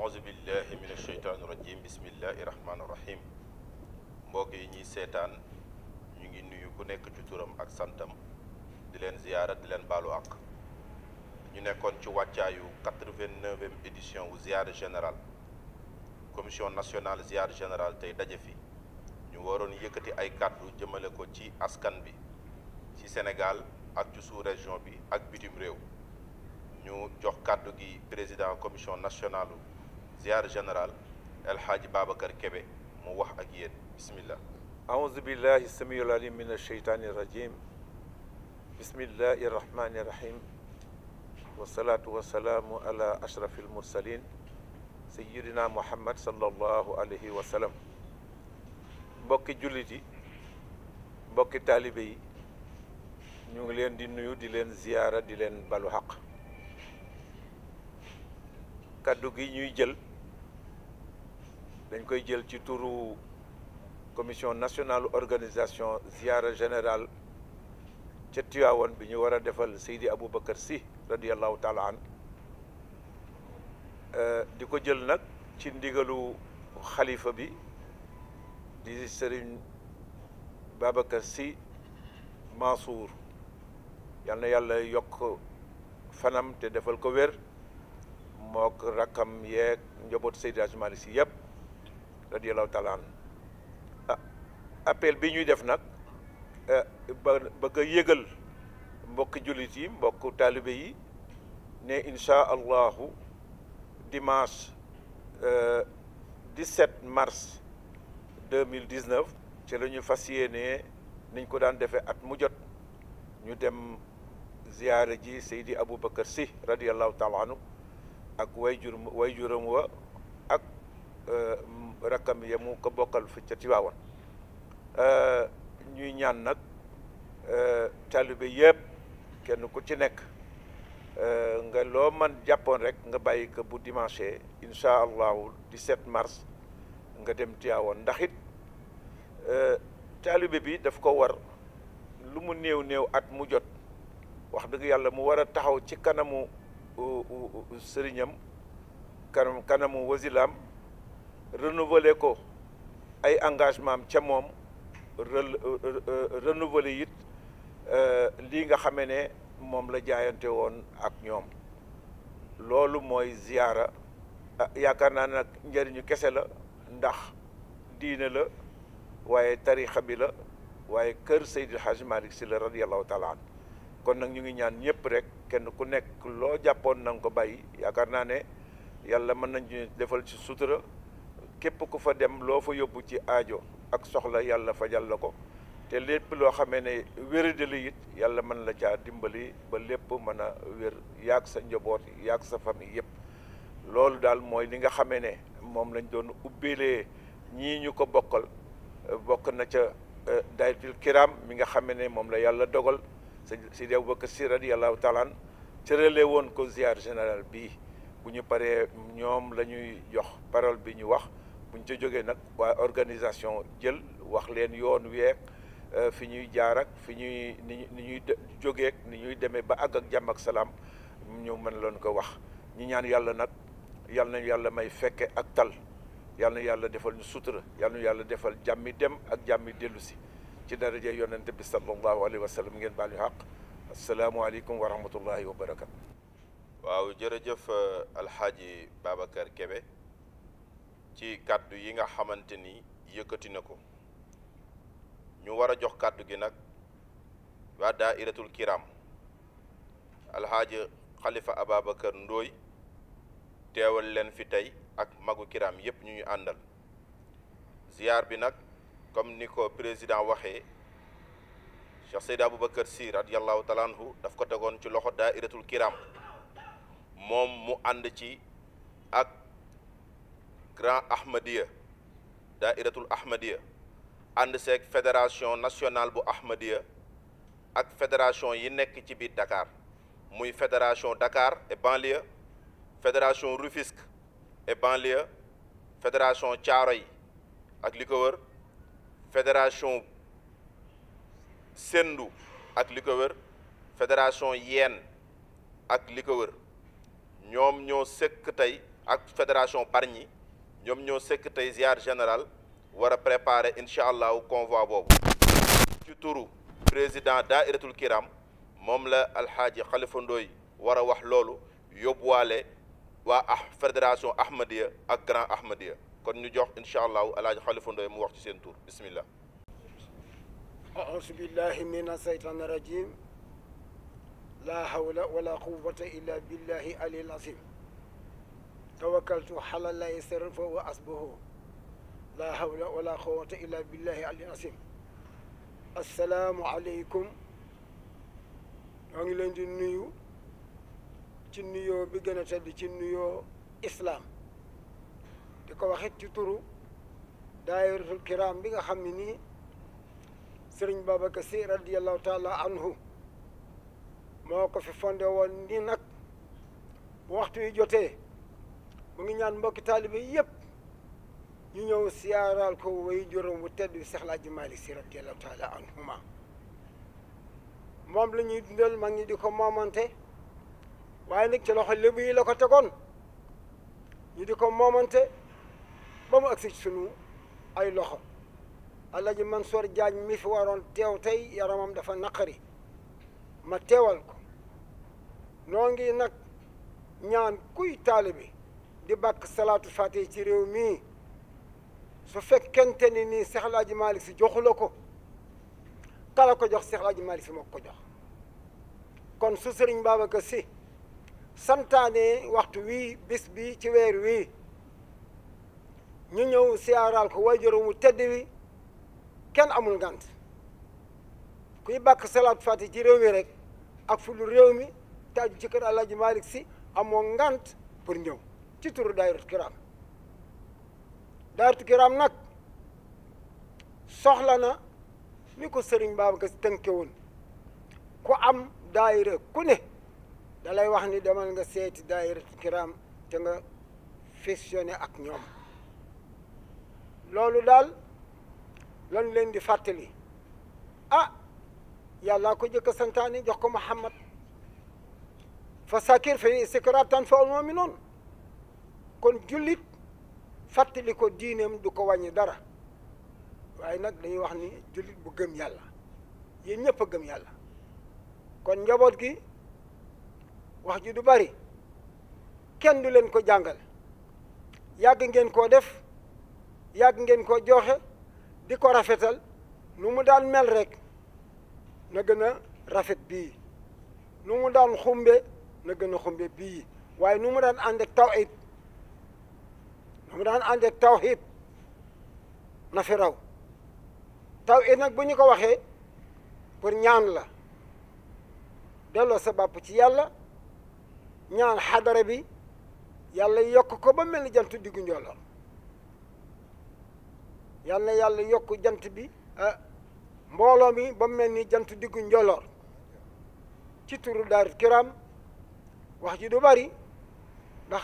auzu billahi min asheytaani rajim bismillahi rahmaani rahim mbokk yi ñuy seetaan ñu ngi nuyu ku nekk ci turam ak santam di leen ziyaara di leen baalu àq ñu nekkoon ci wàccaayu 89e édition wu ziyaara général commission nationale ziyaara général tey daje fi ñu waroon yëkkati ay kàddu jëmale ko ci askan bi ci Sénégal ak ci sous-région bi ak bitim réew ñu jox kàddu gi président commission nationale ziyaara général El Hadji Babacar Kébé mu wax ak yéen bismillah aouzu billahi samiul alim min asheytaani rajim bismillahi rahmani rahim wasalaatu wasalaamu ala ashrafi almursalin sayidina muhammad sallallahu alayhi wa sallam mbokki jullit yi mbokki taalibe yi ñu ngi leen di nuyu di leen ziyaara di leen balu xaq kaddu gi ñuy jël dañ koy jël ci turu commission nationale organisation ziyaara général ca Tiwaawan bi ñu war a defal Seydi Aboubacar Sy radiallahu taala an di ko jël nag ci ndigalu xalifa bi di Sëriñ Babacar Sy Mansour yal na yàlla yokk fanam te defal ko wér mook rakkam yeeg njaboot Seydi Hadji Malick Sy yëpp radiallahu taala an appel bi ñuy def nag bëgg a yëgal mbokki jullit yi mbokk taalibe yi ne incha allahu dimanche 17 mars 2019 ci la ñu fas yéene niñ ko daan defee at mu jot ñu dem ziyaare ji Seydi Aboubacar Sy radiallahu taala anhu ak wayjuram wa ak rakkam ya mu ko bokkal fi ca Tiwaawan ñuy ñaan nag taalibe yëpp kenn ku ci nekk nga loo man jàppoon rek nga bàyyi ko bu dimanche incha allahu 17 mars nga dem Tiwaawan ndax it taalibe bi daf ko war lu mu néew néew at mu jot wax dëgg yàlla mu war a taxaw ci kanamu sëriñam kanamu wasilaam renouveler ko ay engagement am ca moom renouveler it lii nga xamee ne moom la jaayante woon ak ñoom loolu mooy ziyaara yaakaar naa nag njëriñu kese la ndax diine la waaye tarixa bi la waaye kër Seydil Hadji Malick Sy la radiallahu taala an kon nag ñu ngi ñaan ñëpp rek kenn ku nekk loo jàppoon na nga ko bàyyi yaakaar naa ne yàlla mën nañu defal ci sutura képp ku fa dem loo fa yóbbu ci aajo ak soxla yàlla fajal la ko te lépp loo xamee ne wéradi la it yàlla mën la caa dimbali ba lépp mën a wér yaag sa njaboot yaag sa famille yëpp loolu daal mooy li nga xamee ne moom lañ doon ubbeelee ñii ñu ko bokkal bokk na ca daytul kiram mi nga xamee ne moom la yàlla dogal Seydi Aboubacar Sy radiyallahu taala an cërale woon ko ziar général bii bu ñu paree ñoom la ñuy jox parole bi ñu wax bu ñu ca jógee nag waa organisation jël wax leen yoon week fi ñuy jaar ak fi ñuy ni ñuy jógeek ni ñuy demee ba àgg ak jàmm ak salaam ñu mën leen ko wax ñi ñaan yàlla nag yal na yàlla may fekke ak tal yal na yàlla defal ñu sutura yal na yàlla defal jàmmi dem ak jàmmi dellu si ci daraja yonente bi sallallahu alayhi wa sallam ngeen baal ñu xaq asalaamualeykum wa rahmatullahi wa barakatu waaw jërëjëf alxaaji Babacar Kébé ci kàddu yi nga xamante ni yëkkati na ko ñu war a jox kàddu gi nag waa daairatul kiram alxaaji Xalifa Ababacar Ndooy teewal leen fi tey ak magu kiram yépp ñu ñu àndal ziyaar bi nag comme ni ko président waxee Cheikh Seydi Aboubacar Sy radiallahu taala anhu daf ko tegoon ci loxo daairatul kiram moom mu ànd ci ak grand ahmadiya daairatul ahmadiya ànd seeg fédération nationale bu ahmadiya ak fédération yi nekk ci biir Dakar muy fédération Dakar et banlieue fédération Rufisque et banlieue fédération Thiaroye ak li ko wër fédération Sendou ak li ko wër fédération Yène ak li ko wër ñoom ñoo sëkk tey ak fédération Bargny ñoom ñoo sekk tey ziar général war a préparer incha allahu convoi boobu ci turu président Daahiratul Kiram moom la alxaaji Xalifa Ndoy war a wax loolu yóbbuwaale waa fédération Ahmadiya ak Grand Ahmadiya kon ñu jox incha allahu alxaaji Xalifa Ndoy mu wax ci seen tur bismillah. أعوذ بالله من الشيطان الرجيم لا حول ولا قوة إلا بالله العلي العظيم توكلت على الله سرا فهو حسبه لا حول ولا قوة إلا بالله العلي العظيم السلام عليكم ñoo ngi leen di nuyu ci nuyoo bi gën a tedd ci nuyoo islam di ko waxit ci turu daayiratul kiram bi nga xam ne nii Sëriñ Babacar Sy radiyallahu taala anhu moo ko fi fondé woon ni nag bu waxtu yi jotee mu ngi ñaan mbokki taalibe yépp ñu ñëw siyaaral ko way juróom bu tedd bi Seex Alaaji Maalik Sy radiyallahu taala anhuma moom la ñuy dundal mag ñi di ko moomante waaye nag ci loxo lébu yi la ko tegoon ñu di ko moomante ba mu agsi ci sunu ay loxo Alaaji Mansour Diagne mi fi waroon teew tey yaramam dafa naqari ma teewal ko noo ngi nag ñaan kuy taalibe di bàkk salaatu faatiha ci réew mii su fekkente ni nii Seex Alaaji Maalik Si joxu la ko kala ko jox Seex Alaaji Maalik Si moo ko jox kon su Sëriñ Babacar Si santaane waxtu wii bis bi ci weer wii ñu ñëw siyaaral ko waajuram wu tedd wi kenn amul ngant kuy bàkk salaatu faatiha ci réew mi rek ak fu lu réew mi te aju ci kër Alaaji Maalik Si amoo ngant pour ñëw ci turu Daahiratul Kiram Daahiratul Kiram nag soxla na ni ko Sëriñ Babacar Si tënke woon ku am daayira ku ne da lay wax ni demal nga seeti Daahiratul Kiram te nga fusionné ak ñoom loolu daal lan leen di fàttali yàlla ko jëkk santaani jox ko Muhammad fa sakir fa istiqraar tan fa al-mu'minuun kon jullit fàttali ko diineem du ko wàññi dara waaye nag dañuy wax ni jullit bu gëm yàlla yéen ñëpp a gëm yàlla kon njaboot gi wax ji du bari kenn du leen ko jàngal yàgg ngeen koo def yàgg ngeen koo joxe di ko rafetal nu mu daan mel rek na gën a rafet bii nu mu daan xumbe na gën a xumbe bii waaye nu mu daan ànd ak tawhid nu mu daan ànd ak tawhid na fi raw tawhid nag bu ñu ko waxee pour ñaan la delloo sa bopp ci yàlla ñaan xadara bi yàlla yokk ko ba mel ni jant diggu njolloor yàlla na yàlla yokk jant bi mbooloo mi ba mel ni jant diggu njolloor ci turu Daahiratul Kiram wax ji du bari ndax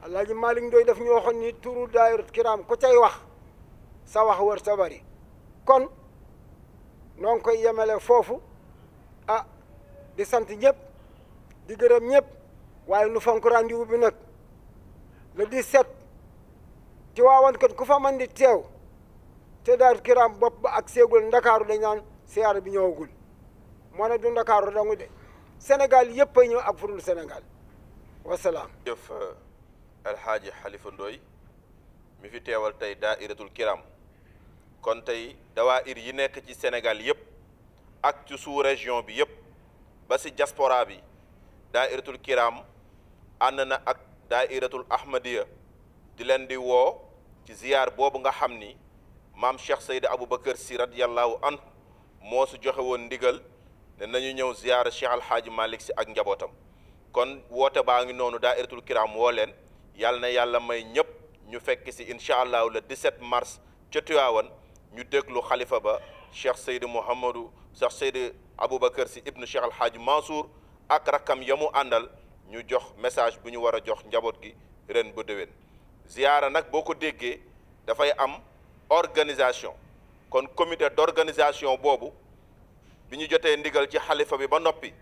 Alaaji Maalik Ndoy daf ñu waxoon ni turu Daahiratul Kiram ku cay wax sa wax wër sa bari kon noo ngi koy yemele foofu di sant ñëpp di gërëm ñëpp waaye nu fonk rendez-vous bi nag le 17 ci waawan kat ku fa man di teew te Daahiratul Kiram bopp ba ak seegul ndakaaru dañ naan siyaara bi ñëwagul moo ne du ndakaaru dangu de Sénégal yëpp ay ñëw ak furul Sénégal wasalaam. jëf alxaaji Xalifa Ndoy mi fi teewal tey Daahiratul Kiram kon tey dawaayir yi nekk ci Sénégal yëpp ak ci sous région bi yëpp ba si diaspora bi Daahiratul Kiram ànd na ak Daahiratul Ahmadiya di leen di woo ci ziyaar boobu nga xam ni maam Cheikh Seydi Aboubacar Sy radiyallahu anhu moo su joxe woon ndigal ne nañu ñëw ziyaara Cheikh Alhaaji Malick Sy ak njabootam kon woote baa ngi noonu Daahiratul Kiram woo leen yàlla na yàlla may ñëpp ñu fekk si incha allahu le 17 mars ca Tiwaawan ñu déglu xalifa ba Cheikh Seydi Cheikh Seydi Aboubacar Sy ibnu Cheikh Alhaaji Mansour ak rakkam yamu àndal ñu jox message bu ñu war a jox njaboot gi ren ba déwén ziyaara nag boo ko déggee dafay am organisation kon comité d'organisation boobu bi ñu jotee ndigal ci xalifa bi ba noppi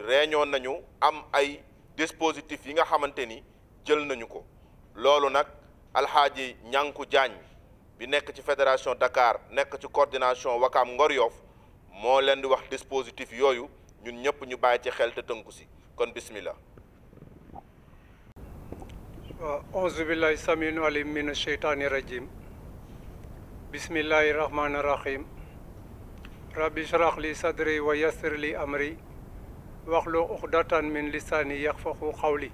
réunion nañu am ay dispositifs yi nga xamante ni jël nañu ko loolu nag alxaaji ñànku jaañ bi nekk ci fédération Dakar nekk ci coordination Wakaam Ngor Yoff moo leen di wax dispositif yooyu ñun ñëpp ñu bàyyi ci xel te tënku si kon bismillah. auzu billahi samiin alim mina sheytaani rajim bismillahi rahmaani rahim rabbi shrah li sadri wa yassir li amri waxlu uxdatan min lisaani yaxfaxu xawli.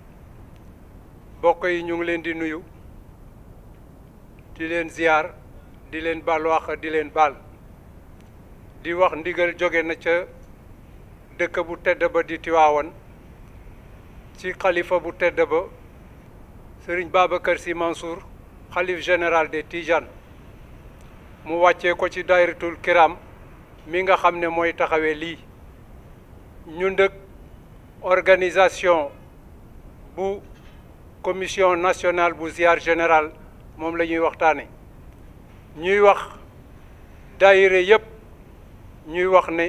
mbokk yi ñu ngi leen di nuyu di leen ziar di leen baal wax di leen baal di wax ndigal jóge na ca dëkk bu tedd ba di Tiwaawan ci xalifa bu tedd ba Sëriñ Babacar Sy Mansour xalif général des Tidianes mu wàccee ko ci daayiratul kiram mi nga xam ne mooy taxawee lii ñu ndëkk organisation bu commission nationale bu ziar général moom la ñuy waxtaane ñuy wax daayire yëpp ñuy wax ne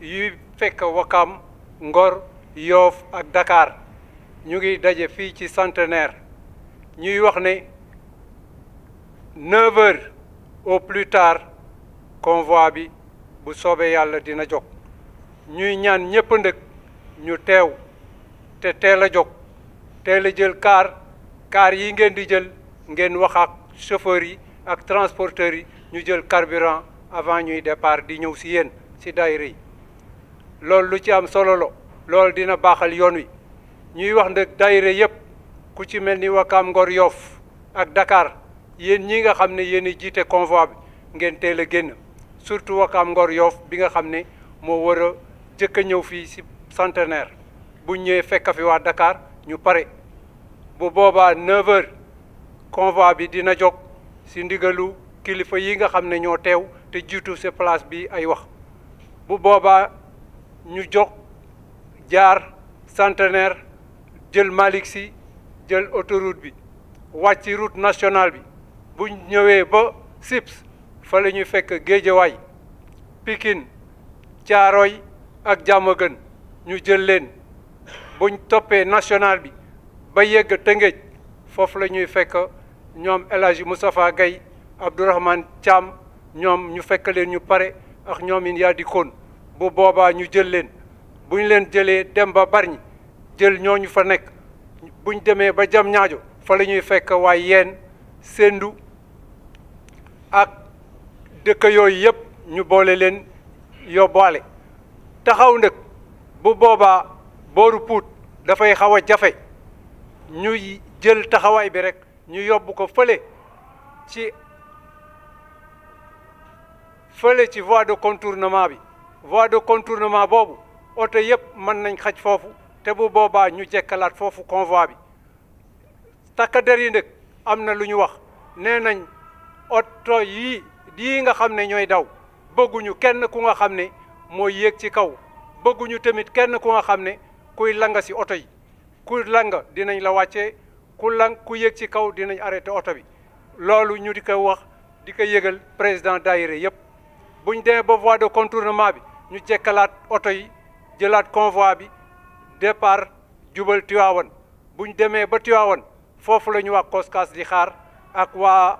yuy fekk Wakaam Ngor Yoff ak Dakar ñu ngi daje fii ci Centenaire ñuy wax ne 9 heures au plus tard convoi bi bu soobee yàlla dina jóg ñuy ñaan ñëpp ndëkk ñu teew te teel a jóg teel a jël car yi ngeen di jël ngeen wax ak chauffeurs yi ak transporteurs yi ñu jël carburant avant ñuy départ di ñëw si yéen si daayira yi loolu lu ci am solo loolu dina baaxal yoon wi ñuy wax nag daayira yëpp ku ci mel ni Wakaam Ngor Yoff ak Dakar yéen ñi nga xam ne yéen a jiite convoi bi ngeen teel a génn surtout Wakaam Ngor Yoff bi nga xam ne moo war a jëkk a ñëw fii si Centenaire bu ñëwee fekk fi waa Dakar ñu pare bu boobaa 9 heures convoi bi dina jóg si ndigalu kilifa yi nga xam ne ñoo teew te jiitu si place bi ay wax bu boobaa ñu jóg jaar Centenaire jël Malick Sy jël autoroute bi wàcc route nationale bi bu ñëwee ba Sips fa la ñuy fekk Géejawaay Pikine Caaroy ak Diamaguène ñu jël leen buñ toppee national bi ba yegg Tëngéej foofu la ñuy fekk ñoom El Hadji Moustapha Gaye Abdourahmane Thiam ñoom ñu fekk leen ñu pare ak ñoom in yaa di koon bu boobaa ñu jël leen bu ñu leen jëlee dem ba Bargny jël ñooñu fa nekk buñ demee ba Diamniadio fa la ñuy fekk waaye yeen Sendou ak dëkk yooyu yëpp ñu boole leen yóbbaale taxaw nag bu boobaa booru Pout dafay xaw a jafe ñuy jël taxawaay bi rek ñu yóbbu ko fële ci voie de contournement bi voie de contournement boobu oto yëpp mën nañ xaj foofu te bu boobaa ñu jekkalaat foofu convoi bi takk der yi nag am na lu ñu wax nee nañ oto yii nga xam ne ñooy daw bëgguñu kenn ku nga xam ne mooy yéeg ci kaw bëgguñu tamit kenn ku nga xam ne kuy langa si oto yi ku langa dinañ la wàccee ku yéeg ci kaw dinañ arrêté oto bi loolu ñu di ko wax di ko yëgal président daayira yëpp buñ demee ba voie de contournement bi ñu jekkalaat oto yi jëlaat convoi bi départ jubal Tivaouane buñ demee ba Tivaouane foofu la ñu wax Koskas di xaar ak waa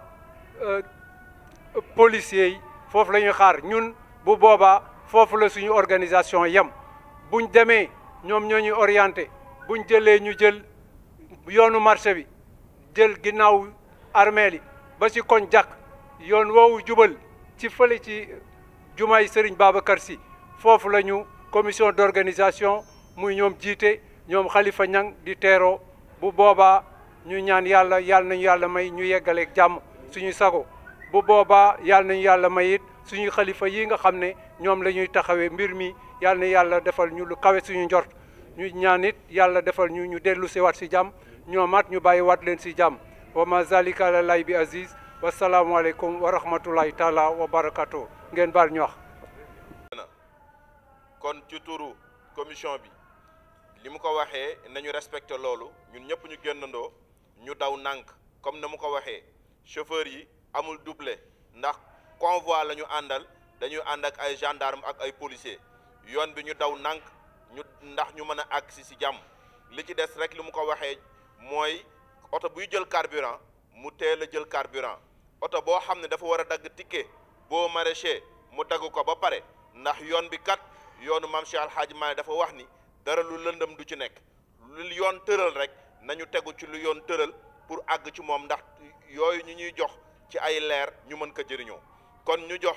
policiers yi foofu la ñuy xaar ñun bu boobaa foofu la suñu organisation yem buñ demee ñoom ñoo ñuy orienté buñ jëlee ñu jël yoonu marché bi jël ginnaaw armeel yi ba ci koñ jàkk yoon woowu jubal ci fële ci jumaay Serigne Babacar Sy foofu la ñu commission d'organisation muy ñoom jiite ñoom Khalifa Niang di teeroo bu boobaa ñu ñaan yàlla nañu yàlla may ñu yeggaleeg jàmm suñu sago bu boobaa yàlla nañu yàlla may it suñu xalifa yi nga xam ne ñoom la ñuy taxawee mbir mi yàlla na yàlla defal ñu lu kawe suñu njort ñu ñaan it yàlla defal ñu dellu si waat si jàmm ñoomaat ñu bàyyi waat leen si jàmm wa ma zalika ala lay bi aziz wasalaamualeykum wa rahmatullahi taala wa barakatuh ngeen baal ñu wax. kon ci turu commission bi li mu ko waxee nañu respecté loolu ñun ñëpp ñu génnandoo ñu daw nànk comme na mu ko waxee chauffeur yi amul doublé ndax convoi la ñu àndal dañuy ànd ak ay gendarme ak ay policier yoon bi ñu daw nànk ñu ndax ñu mën a agsi si jàmm li ci des rek li mu ko waxee mooy oto buy jël carburant mu teel a jël carburant oto boo xam ne dafa war a dagg ticket boo maraîcher mu dagg ko ba pare ndax yoon bi kat yoonu maam Cheikh Al Hadj Malick dafa wax ni dara lu lëndëm du ci nekk lu yoon tëral rek nañu tegu ci lu yoon tëral pour àgg ci moom ndax yooyu ñu ñuy jox ci ay leer ñu mën ko jëriñoo kon ñu jox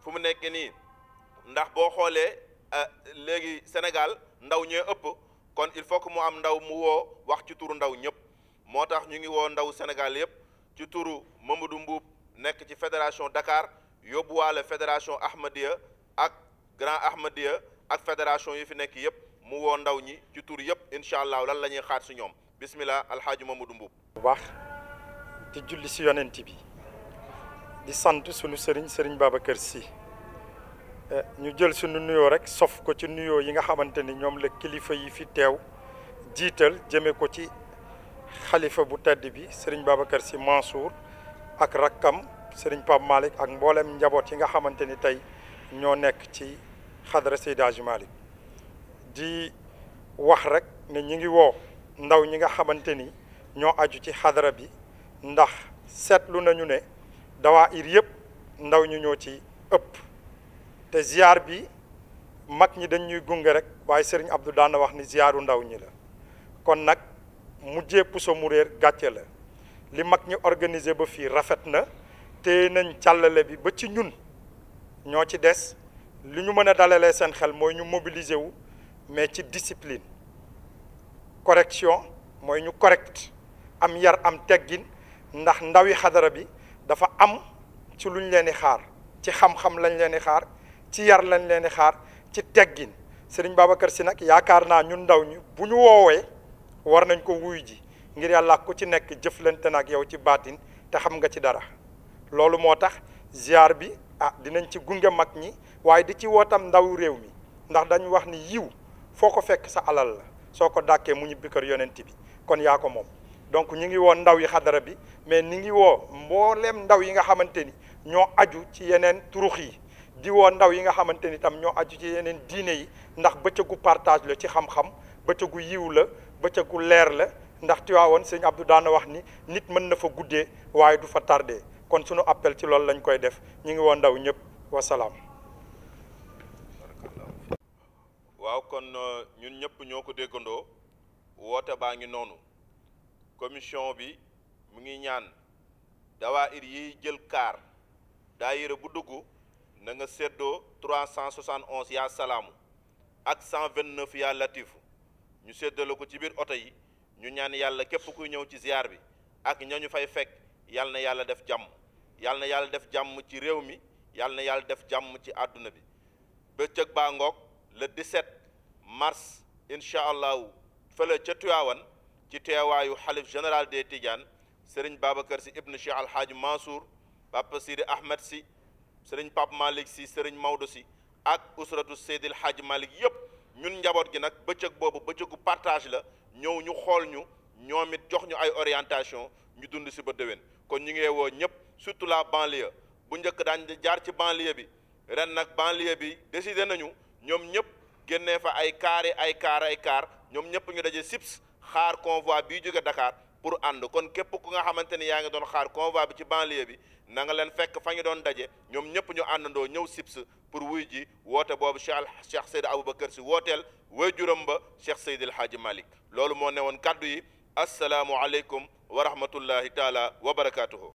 fu mu nekk nii ndax boo xoolee léegi Sénégal ndaw ñee ëpp kon il faut que mu am ndaw mu woo wax ci turu ndaw ñëpp moo tax ñu ngi woo ndaw Sénégal yëpp ci turu Mamadou Mbuub nekk ci fédération Dakar yóbbuwaale fédération Ahmadiyya ak Grand Ahmadiyya ak fédération yi fi nekk yëpp mu woo ndaw ñi ci tur yëpp incha allah lan la ñuy xaar si ñoom bismillah alxaaji Mamadou Mbuub bu baax di julli si yonent bi di sant sunu sëriñ Babacar Sy ñu jël sunu nuyoo rek sof ko ci nuyoo yi nga xamante ni ñoom la kilifa yi fi teew jiital jëme ko ci xalifa bu tedd bi sëriñ Babacar Sy Mansour ak rakkam sëriñ Pape Malick ak mboolem njaboot yi nga xamante ni tey ñoo nekk ci xadra Seydi Hadji Malick di wax rek ne ñi ngi woo ndaw ñi nga xamante ni ñoo aju ci xadra bi ndax seetlu nañu ne dawaayir yëpp ndaw ñu ñoo ci ëpp te ziar bi mag ñi dañ ñuy gunge rek waaye sëriñ Abdou daan na wax ni ziaru ndaw ñi la kon nag mujjee puso mu réer gàcce la li mag ñi organiser ba fii rafet na te nañ càllale bi ba ci ñun ñoo ci des li ñu mën a dalalee seen xel mooy ñu mobiliser wu mais ci discipline correction mooy ñu correct am yar am teggin ndax ndawi xadara bi dafa am ci luñ leen di xaar ci xam-xam lañ leen di xaar ci yar lañ leen di xaar ci teggin Serigne Babacar Sy nag yaakaar naa ñun ndaw ñi bu ñu woowee war nañ ko wuy ji ngir yàlla ku ci nekk jëflante na ak yow ci baatin te xam nga ci dara loolu moo tax ziar bi dinañ ci gunge mag ñi waaye di ci wootam ndaw réew mi ndax dañu wax ni yiw foo ko fekk sa alal la soo ko dàkkee mu ñibbi kër yonent bi kon yaa ko moom donc ñu ngi woo ndaw yi xadara bi mais ni ngi woo mbooleem ndaw yi nga xamante ni ñoo aju ci yeneen turux yi di woo ndaw yi nga xamante ni tam ñoo aju ci yeneen diine yi ndax bëccëgu partage la ci xam-xam bëccëgu yiw la bëccëgu leer la ndax Tiwaawoon sëñ Abdou daana wax ni nit mën na fa guddee waaye du fa tardé kon sunu appel ci loolu lañ koy def ñu ngi woo ndaw ñëpp wasalaam. waaw kon ñun ñëpp ñoo ko déggandoo woote baa ngi noonu commission bi mu ngi ñaan dawaayir yi jël kaar daayira bu dugg na nga séddoo 371 yaa salaamu ak 129 yaa latifu ñu séddale ko ci biir oto yi ñu ñaan yàlla képp kuy ñëw ci ziar bi ak ñañu fay fekk yàlla na yàlla def jàmm yàlla na yàlla def jàmm ci réew mi yàlla na yàlla def jàmm ci àdduna bi bëccëg baa ngoog le 17 mars incha allahu fële ca Tiwaawan ci teewaayu xalif général des Tidianes sëriñ Babacar Sy ibn Cheikh Alhaaji Mansour Papa Sidi Ahmed Sy sëriñ Pape Malick Sy sëriñ Maodo Sy ak usratu Seydil Hadji Malick yëpp ñun njaboot gi nag bëccëg boobu bëccëgu partage la ñëw ñu xool ñu ñoom it jox ñu ay orientation ñu dund si ba déwén kon ñu ngi woo ñëpp surtout la banlieue bu njëkk daañ jaar ci banlieue bi ren nag banlieue bi décidé nañu ñoom ñëpp génnee fa ay kaar ñoom ñëpp ñu daje SIPS xaar convoi bii jóge Dakar pour ànd kon képp ku nga xamante ni yaa ngi doon xaar convoi bi ci banlieue bi na nga leen fekk fa ñu doon daje ñoom ñëpp ñu àndandoo ñëw SIPS pour wuy ji woote boobu Cheikh Seydi Aboubacar Sy wooteel waajuram ba Cheikh Seydi El Hadji Malick loolu moo newoon kàddu yi asalaamu aleykum wa rahmatullahi taala wa barakaatuhu